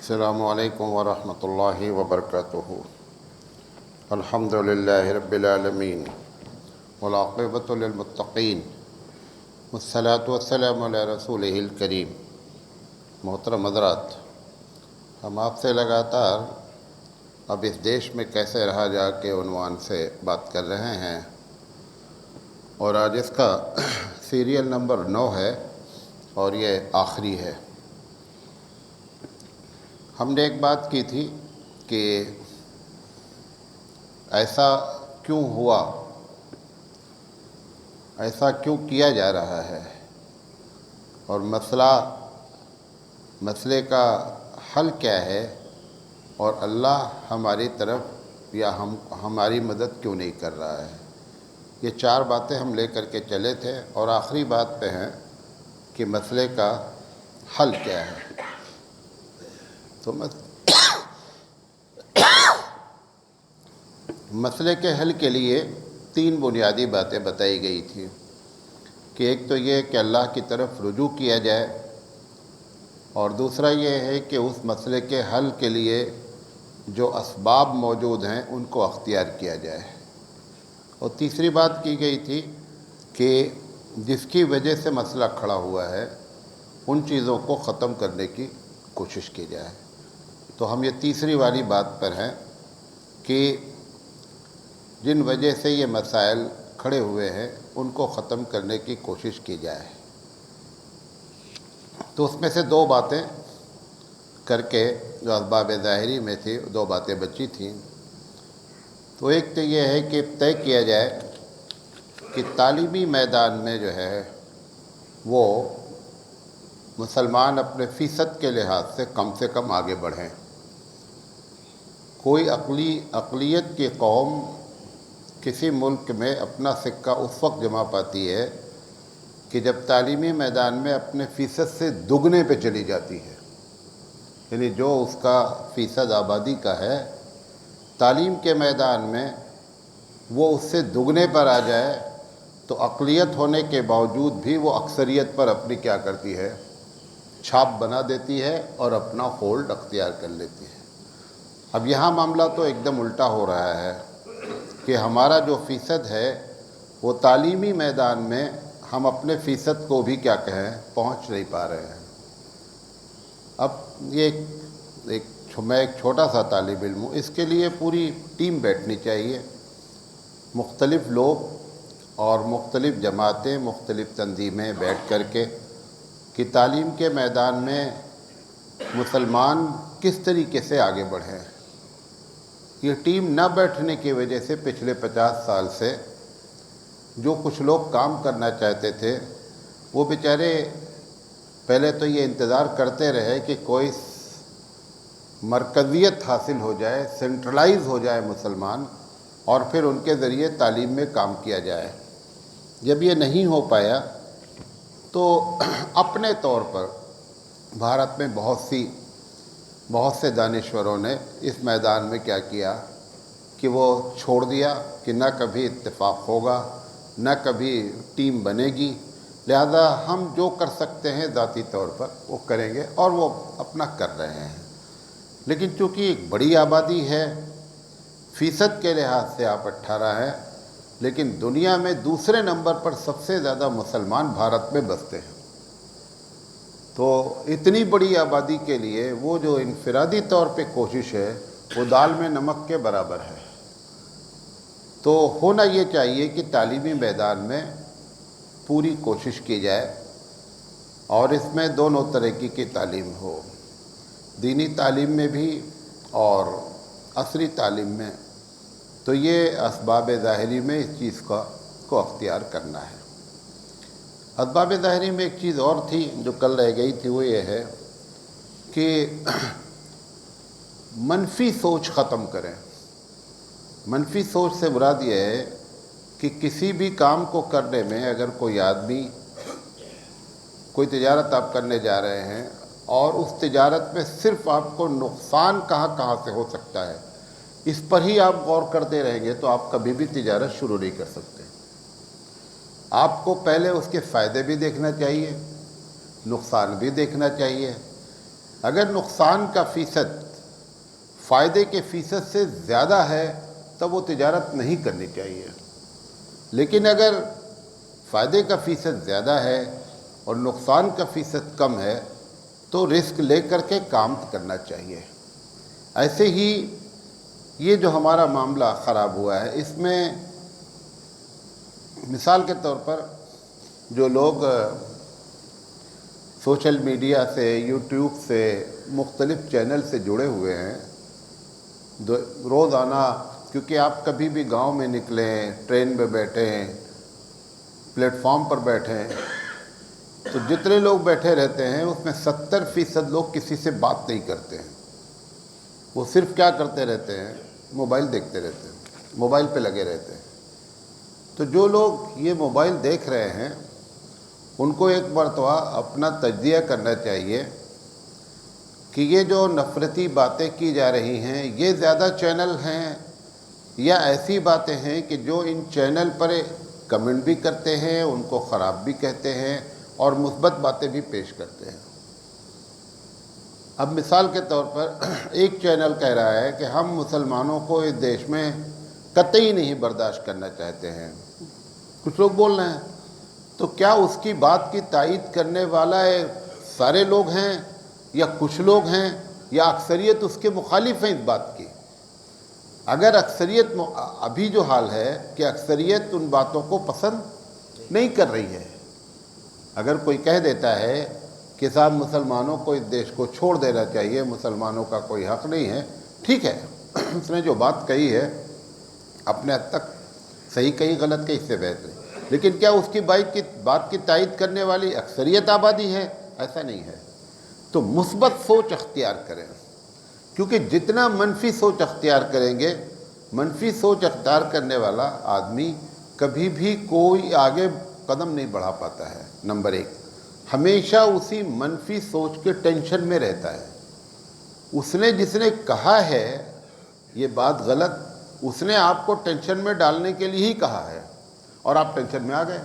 السلام علیکم ورحمۃ اللہ وبرکاتہ۔ الحمد للہ رب العالمین والعاقبۃ للمتقین والصلاۃ والسلام علی رسولہ الکریم۔ محترم حضرات، ہم آپ سے لگاتار اب اس دیش میں کیسے رہا جا کے عنوان سے بات کر رہے ہیں، اور آج اس کا سیریل نمبر 9 ہے اور یہ آخری ہے۔ ہم نے ایک بات کی تھی کہ ایسا کیوں ہوا، ایسا کیوں کیا جا رہا ہے، اور مسئلے کا حل کیا ہے، اور اللہ ہماری طرف یا ہماری مدد کیوں نہیں کر رہا ہے۔ یہ 4 باتیں ہم لے کر کے چلے تھے، اور آخری بات پہ ہیں کہ مسئلے کا حل کیا ہے۔ تو مسئلے کے حل کے لیے 3 بنیادی باتیں بتائی گئی تھی کہ ایک تو یہ کہ اللہ کی طرف رجوع کیا جائے، اور دوسرا یہ ہے کہ اس مسئلے کے حل کے لیے جو اسباب موجود ہیں ان کو اختیار کیا جائے، اور تیسری بات کی گئی تھی کہ جس کی وجہ سے مسئلہ کھڑا ہوا ہے ان چیزوں کو ختم کرنے کی کوشش کی جائے۔ تو ہم یہ تیسری والی بات پر ہیں کہ جن وجہ سے یہ مسائل کھڑے ہوئے ہیں ان کو ختم کرنے کی کوشش کی جائے۔ تو اس میں سے 2 باتیں کر کے جو اسباب ظاہری میں تھی 2 باتیں بچی تھیں۔ تو ایک تو یہ ہے کہ طے کیا جائے کہ تعلیمی میدان میں جو ہے وہ مسلمان اپنے فیصد کے لحاظ سے کم آگے بڑھیں۔ کوئی اقلیت کی قوم کسی ملک میں اپنا سکہ اس وقت جما پاتی ہے کہ جب تعلیمی میدان میں اپنے فیصد سے دگنے پہ چلی جاتی ہے، یعنی جو اس کا فیصد آبادی کا ہے تعلیم کے میدان میں وہ اس سے دگنے پر آ جائے تو اقلیت ہونے کے باوجود بھی وہ اکثریت پر اپنی کیا کرتی ہے، چھاپ بنا دیتی ہے اور اپنا ہولڈ اختیار کر لیتی ہے۔ اب یہاں معاملہ تو ایک دم الٹا ہو رہا ہے کہ ہمارا جو فیصد ہے وہ تعلیمی میدان میں ہم اپنے فیصد کو بھی کیا کہیں پہنچ نہیں پا رہے ہیں۔ اب یہ میں ایک چھوٹا سا طالب علم ہوں، اس کے لیے پوری ٹیم بیٹھنی چاہیے، مختلف لوگ اور مختلف جماعتیں، مختلف تنظیمیں بیٹھ کر کے کہ تعلیم کے میدان میں مسلمان کس طریقے سے آگے بڑھیں۔ یہ ٹیم نہ بیٹھنے کی وجہ سے پچھلے 50 سال سے جو کچھ لوگ کام کرنا چاہتے تھے وہ بیچارے پہلے تو یہ انتظار کرتے رہے کہ کوئی مرکزیت حاصل ہو جائے، سینٹرلائز ہو جائے مسلمان، اور پھر ان کے ذریعے تعلیم میں کام کیا جائے۔ جب یہ نہیں ہو پایا تو اپنے طور پر بھارت میں بہت سے دانشوروں نے اس میدان میں کیا کیا کہ وہ چھوڑ دیا کہ نہ کبھی اتفاق ہوگا، نہ کبھی ٹیم بنے گی، لہذا ہم جو کر سکتے ہیں ذاتی طور پر وہ کریں گے، اور وہ اپنا کر رہے ہیں۔ لیکن چونکہ ایک بڑی آبادی ہے، فیصد کے لحاظ سے آپ 18 ہیں، لیکن دنیا میں دوسرے نمبر پر سب سے زیادہ مسلمان بھارت میں بستے ہیں۔ تو اتنی بڑی آبادی کے لیے وہ جو انفرادی طور پہ کوشش ہے وہ دال میں نمک کے برابر ہے۔ تو ہونا یہ چاہیے کہ تعلیمی میدان میں پوری کوشش کی جائے، اور اس میں دونوں طریقے کی تعلیم ہو، دینی تعلیم میں بھی اور عصری تعلیم میں۔ تو یہ اسباب ظاہری میں اس چیز کو اختیار کرنا ہے۔ اسباب ظاہری میں ایک چیز اور تھی جو کل رہ گئی تھی، وہ یہ ہے کہ منفی سوچ ختم کریں۔ منفی سوچ سے مراد یہ ہے کہ کسی بھی کام کو کرنے میں اگر کوئی آدمی کوئی تجارت آپ کرنے جا رہے ہیں اور اس تجارت میں صرف آپ کو نقصان کہاں سے ہو سکتا ہے اس پر ہی آپ غور کرتے رہیں گے تو آپ کبھی بھی تجارت شروع نہیں کر سکتے۔ آپ کو پہلے اس کے فائدے بھی دیکھنا چاہیے، نقصان بھی دیکھنا چاہیے، اگر نقصان کا فیصد فائدے کے فیصد سے زیادہ ہے تب وہ تجارت نہیں کرنی چاہیے، لیکن اگر فائدے کا فیصد زیادہ ہے اور نقصان کا فیصد کم ہے تو رسک لے کر کے کام کرنا چاہیے۔ ایسے ہی یہ جو ہمارا معاملہ خراب ہوا ہے، اس میں مثال کے طور پر جو لوگ سوشل میڈیا سے، یوٹیوب سے، مختلف چینل سے جڑے ہوئے ہیں، روزانہ، کیونکہ آپ کبھی بھی گاؤں میں نکلیں، ٹرین میں بیٹھیں، پلیٹ فارم پر بیٹھیں، تو جتنے لوگ بیٹھے رہتے ہیں اس میں 70% لوگ کسی سے بات نہیں کرتے ہیں، وہ صرف کیا کرتے رہتے ہیں؟ موبائل دیکھتے رہتے ہیں، موبائل پہ لگے رہتے ہیں۔ تو جو لوگ یہ موبائل دیکھ رہے ہیں ان کو ایک مرتبہ اپنا تجزیہ کرنا چاہیے کہ یہ جو نفرتی باتیں کی جا رہی ہیں یہ زیادہ چینل ہیں یا ایسی باتیں ہیں کہ جو ان چینل پر کمنٹ بھی کرتے ہیں، ان کو خراب بھی کہتے ہیں اور مثبت باتیں بھی پیش کرتے ہیں۔ اب مثال کے طور پر ایک چینل کہہ رہا ہے کہ ہم مسلمانوں کو اس دیش میں قطعی نہیں برداشت کرنا چاہتے ہیں، کچھ لوگ بول رہے ہیں، تو کیا اس کی بات کی تائید کرنے والا سارے لوگ ہیں یا کچھ لوگ ہیں یا اکثریت اس کے مخالف ہیں اس بات کی؟ اگر اکثریت، ابھی جو حال ہے کہ اکثریت ان باتوں کو پسند نہیں کر رہی ہے، اگر کوئی کہہ دیتا ہے کہ صاحب مسلمانوں کو اس دیش کو چھوڑ دینا چاہیے، مسلمانوں کا کوئی حق نہیں ہے، ٹھیک ہے، اس نے جو بات کہی ہے اپنے حد تک صحیح کہی، غلط کہی، اس سے بہتر ہے، لیکن کیا اس کی بات کی تائید کرنے والی اکثریت آبادی ہے؟ ایسا نہیں ہے۔ تو مثبت سوچ اختیار کریں، کیونکہ جتنا منفی سوچ اختیار کریں گے، منفی سوچ اختیار کرنے والا آدمی کبھی بھی کوئی آگے قدم نہیں بڑھا پاتا ہے۔ نمبر ایک، ہمیشہ اسی منفی سوچ کے ٹینشن میں رہتا ہے۔ جس نے کہا ہے یہ بات غلط، اس نے آپ کو ٹینشن میں ڈالنے کے لیے ہی کہا ہے اور آپ ٹینشن میں آ گئے،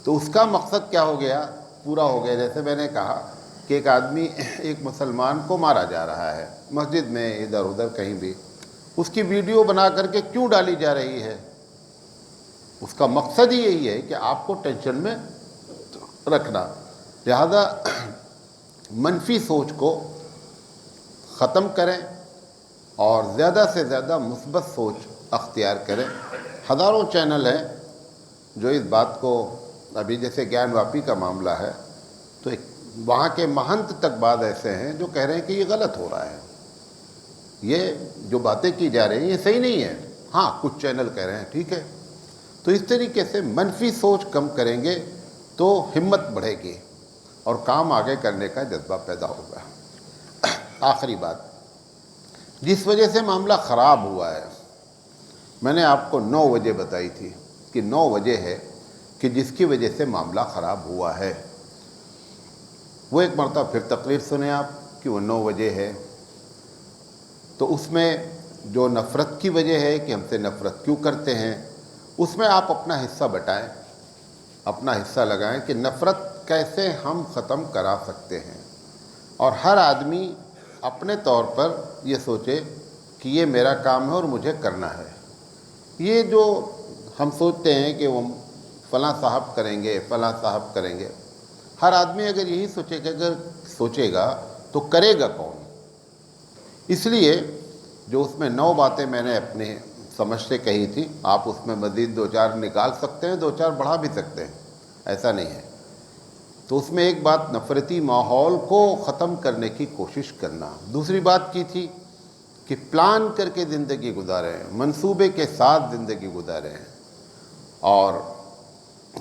تو اس کا مقصد کیا ہو گیا؟ پورا ہو گیا۔ جیسے میں نے کہا کہ ایک آدمی، ایک مسلمان کو مارا جا رہا ہے مسجد میں، ادھر ادھر کہیں بھی، اس کی ویڈیو بنا کر کے کیوں ڈالی جا رہی ہے؟ اس کا مقصد ہی یہی ہے کہ آپ کو ٹینشن میں رکھنا۔ لہذا منفی سوچ کو ختم کریں اور زیادہ سے زیادہ مثبت سوچ اختیار کریں۔ ہزاروں چینل ہیں جو اس بات کو، ابھی جیسے گیان واپی کا معاملہ ہے تو وہاں کے مہنت تک بعض ایسے ہیں جو کہہ رہے ہیں کہ یہ غلط ہو رہا ہے، یہ جو باتیں کی جا رہی ہیں یہ صحیح نہیں ہے، ہاں کچھ چینل کہہ رہے ہیں ٹھیک ہے۔ تو اس طریقے سے منفی سوچ کم کریں گے تو ہمت بڑھے گی اور کام آگے کرنے کا جذبہ پیدا ہوگا۔ آخری بات، جس وجہ سے معاملہ خراب ہوا ہے، میں نے آپ کو 9 وجہ بتائی تھی کہ 9 وجہ ہے کہ جس کی وجہ سے معاملہ خراب ہوا ہے۔ وہ ایک مرتبہ پھر تقریر سنیں آپ کہ وہ 9 وجہ ہے۔ تو اس میں جو نفرت کی وجہ ہے کہ ہم سے نفرت کیوں کرتے ہیں، اس میں آپ اپنا حصہ بٹائیں، اپنا حصہ لگائیں کہ نفرت کیسے ہم ختم کرا سکتے ہیں، اور ہر آدمی اپنے طور پر یہ سوچے کہ یہ میرا کام ہے اور مجھے کرنا ہے۔ یہ جو ہم سوچتے ہیں کہ وہ فلاں صاحب کریں گے، فلاں صاحب کریں گے، ہر آدمی اگر یہی سوچے گا تو کرے گا کون؟ اس لیے جو اس میں 9 باتیں میں نے اپنے سمجھ سے کہی تھی، آپ اس میں مزید 2-4 نکال سکتے ہیں، 2-4 بڑھا بھی سکتے ہیں، ایسا نہیں ہے۔ تو اس میں ایک بات نفرتی ماحول کو ختم کرنے کی کوشش کرنا، دوسری بات کی تھی کہ پلان کر کے زندگی گزاریں، منصوبے کے ساتھ زندگی گزاریں، اور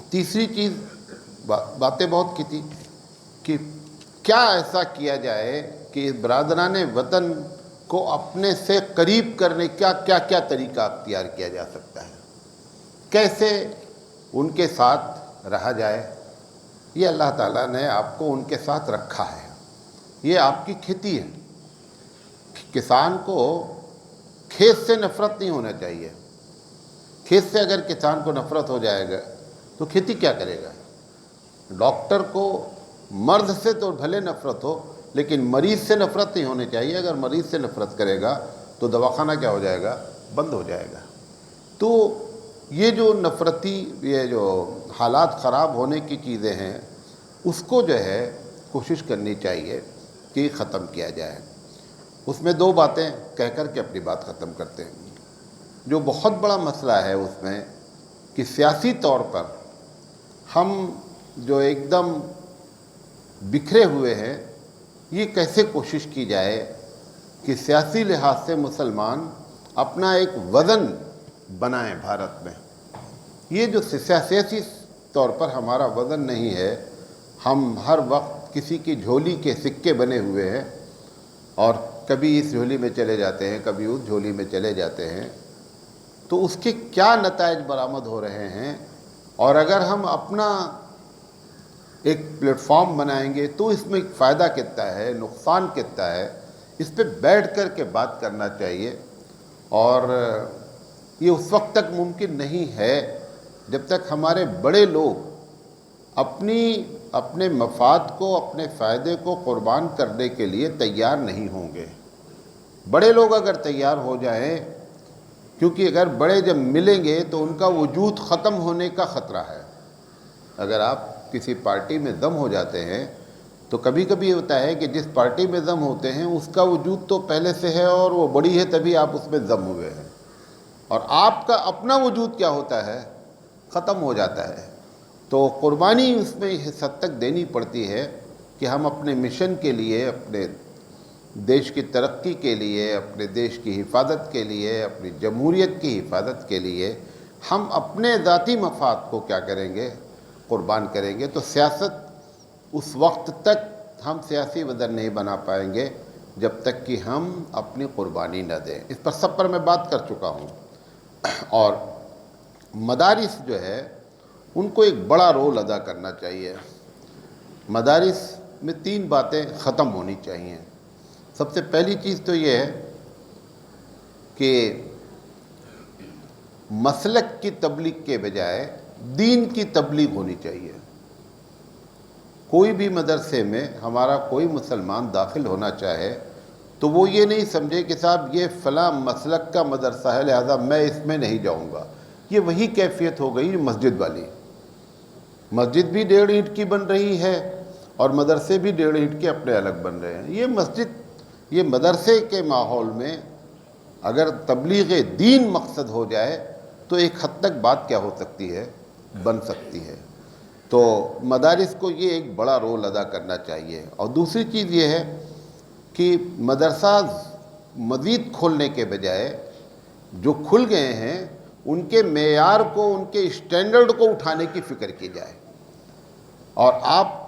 تیسری چیز باتیں بہت کی تھی کہ کیا ایسا کیا جائے کہ برادران وطن کو اپنے سے قریب کرنے کا کیا طریقہ اختیار کیا جا سکتا ہے، کیسے ان کے ساتھ رہا جائے۔ یہ اللہ تعالیٰ نے آپ کو ان کے ساتھ رکھا ہے، یہ آپ کی کھیتی ہے۔ کسان کو کھیت سے نفرت نہیں ہونا چاہیے۔ کھیت سے اگر کسان کو نفرت ہو جائے گا تو کھیتی کیا کرے گا؟ ڈاکٹر کو مرض سے تو بھلے نفرت ہو لیکن مریض سے نفرت نہیں ہونی چاہیے. اگر مریض سے نفرت کرے گا تو دواخانہ کیا ہو جائے گا؟ بند ہو جائے گا. تو یہ جو نفرتی یہ جو حالات خراب ہونے کی چیزیں ہیں اس کو جو ہے کوشش کرنی چاہیے کہ ختم کیا جائے. اس میں دو باتیں کہہ کر کے اپنی بات ختم کرتے ہیں. جو بہت بڑا مسئلہ ہے اس میں کہ سیاسی طور پر ہم جو ایک دم بکھرے ہوئے ہیں، یہ کیسے کوشش کی جائے کہ سیاسی لحاظ سے مسلمان اپنا ایک وزن بنائیں بھارت میں. یہ جو سیاسی طور پر ہمارا وزن نہیں ہے، ہم ہر وقت کسی کی جھولی کے سکے بنے ہوئے ہیں اور کبھی اس جھولی میں چلے جاتے ہیں، کبھی اس جھولی میں چلے جاتے ہیں. تو اس کے کیا نتائج برآمد ہو رہے ہیں؟ اور اگر ہم اپنا ایک پلیٹ فارم بنائیں گے تو اس میں فائدہ کتنا ہے، نقصان کتنا ہے، اس پہ بیٹھ کر کے بات کرنا چاہیے. اور یہ اس وقت تک ممکن نہیں ہے جب تک ہمارے بڑے لوگ اپنے مفاد کو، اپنے فائدے کو قربان کرنے کے لیے تیار نہیں ہوں گے. بڑے لوگ اگر تیار ہو جائیں، کیونکہ اگر بڑے جب ملیں گے تو ان کا وجود ختم ہونے کا خطرہ ہے. اگر آپ کسی پارٹی میں ضم ہو جاتے ہیں تو کبھی کبھی ہوتا ہے کہ جس پارٹی میں ضم ہوتے ہیں اس کا وجود تو پہلے سے ہے اور وہ بڑی ہے، تبھی آپ اس میں ضم ہوئے ہیں، اور آپ کا اپنا وجود کیا ہوتا ہے؟ ختم ہو جاتا ہے. تو قربانی اس میں اس حد تک دینی پڑتی ہے کہ ہم اپنے مشن کے لیے، اپنے دیش کی ترقی کے لیے، اپنے دیش کی حفاظت کے لیے، اپنی جمہوریت کی حفاظت کے لیے ہم اپنے ذاتی مفاد کو کیا کریں گے؟ قربان کریں گے. تو سیاست اس وقت تک ہم سیاسی وزن نہیں بنا پائیں گے جب تک کہ ہم اپنی قربانی نہ دیں. اس پر سب پر میں بات کر چکا ہوں. اور مدارس جو ہے ان کو ایک بڑا رول ادا کرنا چاہیے. مدارس میں 3 باتیں ختم ہونی چاہیے. سب سے پہلی چیز تو یہ ہے کہ مسلک کی تبلیغ کے بجائے دین کی تبلیغ ہونی چاہیے. کوئی بھی مدرسے میں ہمارا کوئی مسلمان داخل ہونا چاہے تو وہ یہ نہیں سمجھے کہ صاحب یہ فلاں مسلک کا مدرسہ ہے لہذا میں اس میں نہیں جاؤں گا. یہ وہی کیفیت ہو گئی مسجد والی. مسجد بھی 1.5 اینٹ کی بن رہی ہے اور مدرسے بھی 1.5 اینٹ کے اپنے الگ بن رہے ہیں. یہ مدرسے کے ماحول میں اگر تبلیغ دین مقصد ہو جائے تو ایک حد تک بات کیا ہو سکتی ہے؟ بن سکتی ہے. تو مدارس کو یہ ایک بڑا رول ادا کرنا چاہیے. اور دوسری چیز یہ ہے کہ مدرسہ مزید کھولنے کے بجائے جو کھل گئے ہیں ان کے معیار کو، ان کے اسٹینڈرڈ کو اٹھانے کی فکر کی جائے. اور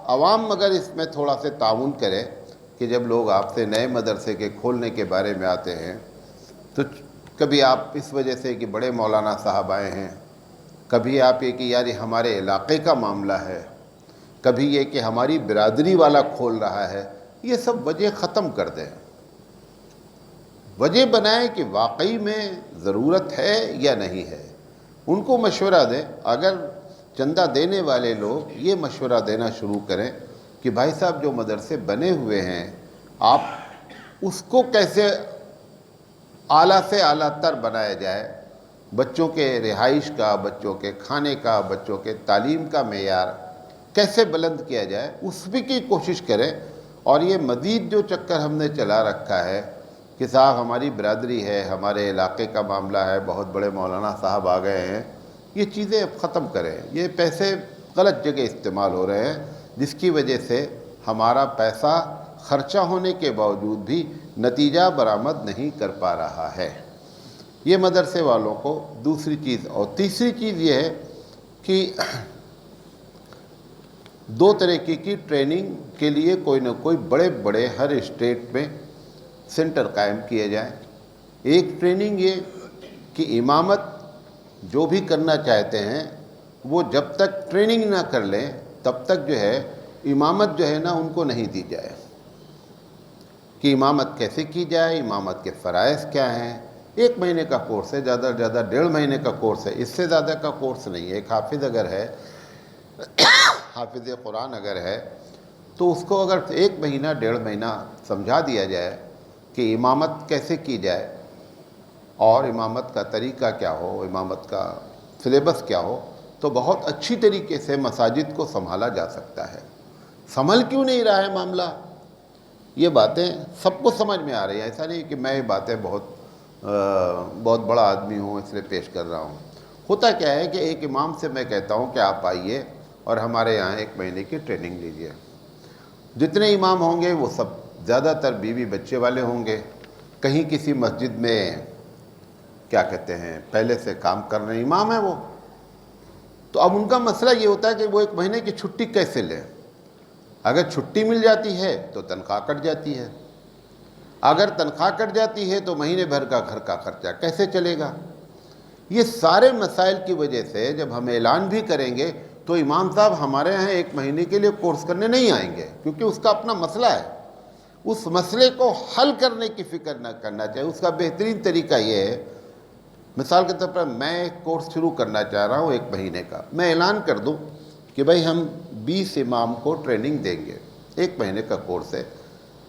عوام اگر اس میں تھوڑا سے تعاون کرے کہ جب لوگ آپ سے نئے مدرسے کے کھولنے کے بارے میں آتے ہیں تو کبھی آپ اس وجہ سے کہ بڑے مولانا صاحب آئے ہیں، کبھی آپ یہ کہ یار یہ ہمارے علاقے کا معاملہ ہے، کبھی یہ کہ ہماری برادری والا کھول رہا ہے، یہ سب وجہ ختم کر دیں. وجہ بنائیں کہ واقعی میں ضرورت ہے یا نہیں ہے. ان کو مشورہ دیں. اگر چندہ دینے والے لوگ یہ مشورہ دینا شروع کریں کہ بھائی صاحب جو مدرسے بنے ہوئے ہیں آپ اس کو کیسے اعلیٰ سے اعلیٰ تر بنایا جائے، بچوں کے رہائش کا، بچوں کے کھانے کا، بچوں کے تعلیم کا معیار کیسے بلند کیا جائے، اس بھی کی کوشش کریں. اور یہ مزید جو چکر ہم نے چلا رکھا ہے کہ صاحب ہماری برادری ہے، ہمارے علاقے کا معاملہ ہے، بہت بڑے مولانا صاحب آ گئے ہیں، یہ چیزیں اب ختم کریں. یہ پیسے غلط جگہ استعمال ہو رہے ہیں جس کی وجہ سے ہمارا پیسہ خرچہ ہونے کے باوجود بھی نتیجہ برآمد نہیں کر پا رہا ہے. یہ مدرسے والوں کو دوسری چیز. اور تیسری چیز یہ ہے کہ 2 طریقے کی ٹریننگ کے لیے کوئی نہ کوئی بڑے ہر اسٹیٹ میں سینٹر قائم کیے جائیں. ایک ٹریننگ یہ کہ امامت جو بھی کرنا چاہتے ہیں وہ جب تک ٹریننگ نہ کر لیں تب تک جو ہے امامت جو ہے نا ان کو نہیں دی جائے. کہ امامت کیسے کی جائے، امامت کے فرائض کیا ہیں. 1 مہینے کا کورس ہے، زیادہ سے زیادہ 1.5 مہینے کا کورس ہے، اس سے زیادہ کا کورس نہیں ہے. ایک حافظ اگر ہے، حافظ قرآن اگر ہے تو اس کو اگر 1 مہینہ 1.5 مہینہ سمجھا دیا جائے کہ امامت کیسے کی جائے اور امامت کا طریقہ کیا ہو، امامت کا سلیبس کیا ہو، تو بہت اچھی طریقے سے مساجد کو سنبھالا جا سکتا ہے۔ سنبھل کیوں نہیں رہا ہے معاملہ؟ یہ باتیں سب کو سمجھ میں آ رہی ہیں، ایسا نہیں کہ میں یہ باتیں بہت بڑا آدمی ہوں اس لیے پیش کر رہا ہوں۔ ہوتا کیا ہے کہ ایک امام سے میں کہتا ہوں کہ آپ آئیے اور ہمارے یہاں 1 مہینے کی ٹریننگ لیجیے۔ جتنے امام ہوں گے وہ سب زیادہ تر بیوی بچے والے ہوں گے، کہیں کسی مسجد میں کیا کہتے ہیں پہلے سے کام کر رہے امام ہیں وہ، تو اب ان کا مسئلہ یہ ہوتا ہے کہ وہ 1 مہینے کی چھٹی کیسے لیں۔ اگر چھٹی مل جاتی ہے تو تنخواہ کٹ جاتی ہے، اگر تنخواہ کٹ جاتی ہے تو مہینے بھر کا گھر کا خرچہ کیسے چلے گا۔ یہ سارے مسائل کی وجہ سے جب ہم اعلان بھی کریں گے تو امام صاحب ہمارے یہاں 1 مہینے کے لیے کورس کرنے نہیں آئیں گے، کیونکہ اس کا اپنا مسئلہ ہے۔ اس مسئلے کو حل کرنے کی فکر نہ کرنا چاہیے۔ اس کا بہترین طریقہ یہ ہے، مثال کے طور پر میں ایک کورس شروع کرنا چاہ رہا ہوں 1 مہینے کا، میں اعلان کر دوں کہ بھائی ہم 20 امام کو ٹریننگ دیں گے، 1 مہینے کا کورس ہے،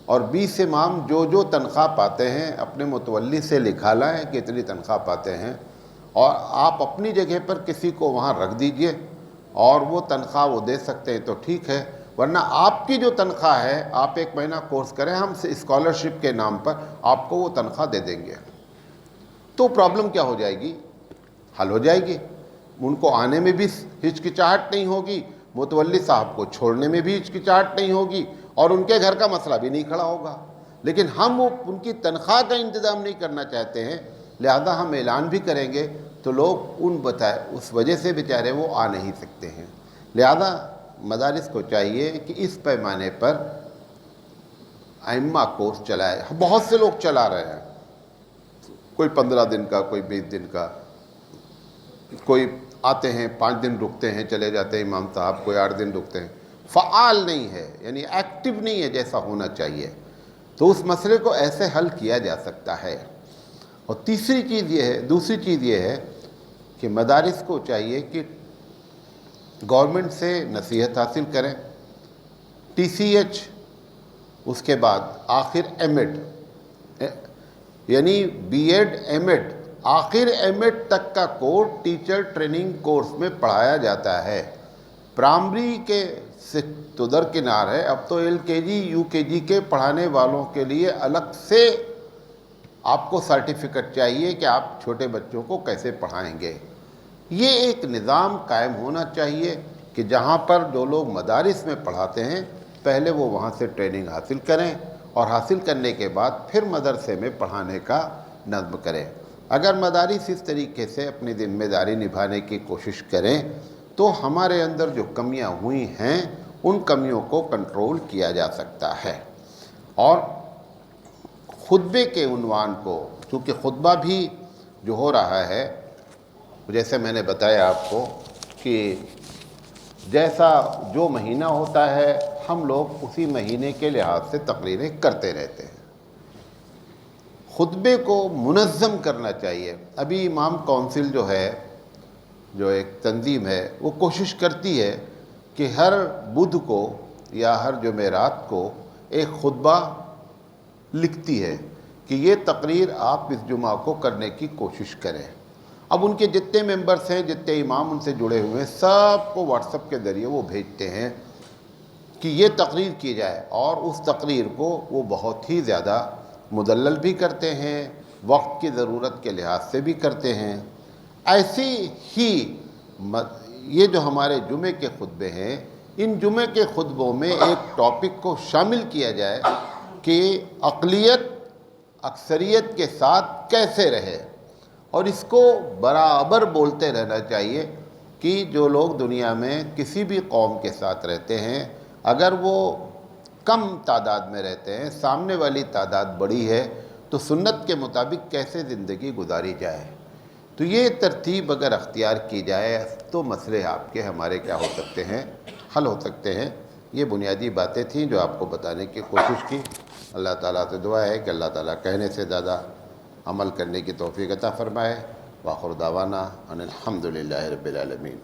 اور 20 امام جو تنخواہ پاتے ہیں اپنے متولی سے لکھا لائیں کہ اتنی تنخواہ پاتے ہیں، اور آپ اپنی جگہ پر کسی کو وہاں رکھ دیجئے اور وہ تنخواہ وہ دے سکتے ہیں تو ٹھیک ہے، ورنہ آپ کی جو تنخواہ ہے آپ 1 مہینہ کورس کریں، ہم اسکالرشپ کے نام پر آپ کو وہ تنخواہ دے دیں گے۔ تو پرابلم کیا ہو جائے گی؟ حل ہو جائے گی۔ ان کو آنے میں بھی ہچکچاہٹ نہیں ہوگی، متولی صاحب کو چھوڑنے میں بھی ہچکچاہٹ نہیں ہوگی، اور ان کے گھر کا مسئلہ بھی نہیں کھڑا ہوگا۔ لیکن ہم ان کی تنخواہ کا انتظام نہیں کرنا چاہتے ہیں، لہذا ہم اعلان بھی کریں گے تو لوگ اس وجہ سے بیچارے وہ آ نہیں سکتے ہیں۔ لہذا مدارس کو چاہیے کہ اس پیمانے پر ائمہ کورس چلائے۔ بہت سے لوگ چلا رہے ہیں، کوئی 15 دن کا، کوئی 20 دن کا، کوئی آتے ہیں 5 دن رکتے ہیں چلے جاتے ہیں امام صاحب، کوئی 8 دن رکتے ہیں۔ فعال نہیں ہے، یعنی ایکٹیو نہیں ہے جیسا ہونا چاہیے۔ تو اس مسئلے کو ایسے حل کیا جا سکتا ہے۔ اور دوسری چیز یہ ہے کہ مدارس کو چاہیے کہ گورنمنٹ سے نصیحت حاصل کریں، TCH، اس کے بعد آخر M.Ed، یعنی B.Ed M.Ed، آخر M.Ed تک کا کورس ٹیچر ٹریننگ کورس میں پڑھایا جاتا ہے۔ پرائمری کے تو درکنار ہے، اب تو LKG UKG کے پڑھانے والوں کے لیے الگ سے آپ کو سرٹیفکیٹ چاہیے کہ آپ چھوٹے بچوں کو کیسے پڑھائیں گے۔ یہ ایک نظام قائم ہونا چاہیے کہ جہاں پر جو لوگ مدارس میں پڑھاتے ہیں پہلے وہ وہاں سے ٹریننگ حاصل کریں، اور حاصل کرنے کے بعد پھر مدرسے میں پڑھانے کا نظم کریں۔ اگر مدارس اس طریقے سے اپنی ذمہ داری نبھانے کی کوشش کریں تو ہمارے اندر جو کمیاں ہوئی ہیں ان کمیوں کو کنٹرول کیا جا سکتا ہے۔ اور خطبے کے عنوان کو، چونکہ خطبہ بھی جو ہو رہا ہے، جیسے میں نے بتایا آپ کو کہ جیسا جو مہینہ ہوتا ہے ہم لوگ اسی مہینے کے لحاظ سے تقریریں کرتے رہتے ہیں۔ خطبے کو منظم کرنا چاہیے۔ ابھی امام کونسل جو ہے، جو ایک تنظیم ہے، وہ کوشش کرتی ہے کہ ہر بدھ کو یا ہر جمعرات کو ایک خطبہ لکھتی ہے کہ یہ تقریر آپ اس جمعہ کو کرنے کی کوشش کریں۔ اب ان کے جتنے ممبرس ہیں، جتنے امام ان سے جڑے ہوئے ہیں، سب کو واٹس ایپ کے ذریعے وہ بھیجتے ہیں کہ یہ تقریر کی جائے، اور اس تقریر کو وہ بہت ہی زیادہ مدلل بھی کرتے ہیں، وقت کی ضرورت کے لحاظ سے بھی کرتے ہیں۔ ایسی ہی یہ جو ہمارے جمعے کے خطبے ہیں، ان جمعے کے خطبوں میں ایک ٹاپک کو شامل کیا جائے کہ اقلیت اکثریت کے ساتھ کیسے رہے، اور اس کو برابر بولتے رہنا چاہیے کہ جو لوگ دنیا میں کسی بھی قوم کے ساتھ رہتے ہیں، اگر وہ کم تعداد میں رہتے ہیں، سامنے والی تعداد بڑی ہے، تو سنت کے مطابق کیسے زندگی گزاری جائے۔ تو یہ ترتیب اگر اختیار کی جائے تو مسئلے آپ کے ہمارے کیا ہو سکتے ہیں، حل ہو سکتے ہیں۔ یہ بنیادی باتیں تھیں جو آپ کو بتانے کی کوشش کی۔ اللہ تعالیٰ سے دعا ہے کہ اللہ تعالیٰ کہنے سے زیادہ عمل کرنے کی توفیق عطا فرمائے۔ وآخر دعوانا ان الحمد للہ رب العالمین۔